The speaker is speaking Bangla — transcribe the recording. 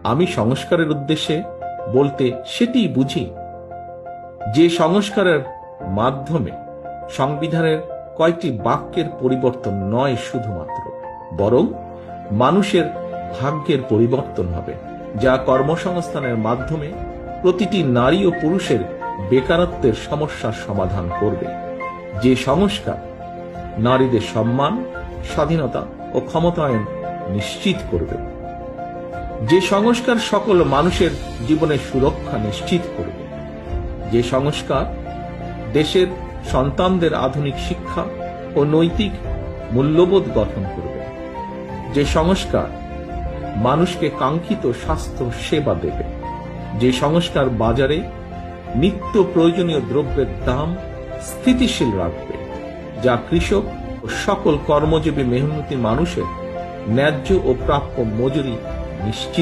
আমি সংস্কারের উদ্দেশ্যে বলতে সেটিই বুঝি যে সংস্কারের মাধ্যমে সংবিধানের কয়েকটি বাক্যের পরিবর্তন নয় শুধুমাত্র, বরং মানুষের ভাগ্যের পরিবর্তন হবে, যা কর্মসংস্থানের মাধ্যমে প্রতিটি নারী ও পুরুষের বেকারত্বের সমস্যার সমাধান করবে। যে সংস্কার নারীদের সম্মান, স্বাধীনতা ও ক্ষমতায়ন নিশ্চিত করবে। যে সংস্কার সকল মানুষের জীবনের সুরক্ষা নিশ্চিত করবে। যে সংস্কার দেশের সন্তানদের আধুনিক শিক্ষা ও নৈতিক মূল্যবোধ গঠন করবে। যে সংস্কার মানুষকে কাঙ্ক্ষিত স্বাস্থ্য সেবা দেবে। যে সংস্কার বাজারে নিত্য প্রয়োজনীয় দ্রব্যের দাম স্থিতিশীল রাখবে, যা কৃষক ও সকল কর্মজীবী মেহনতি মানুষের ন্যায্য ও প্রাপ্য মজুরি নিশ্চিত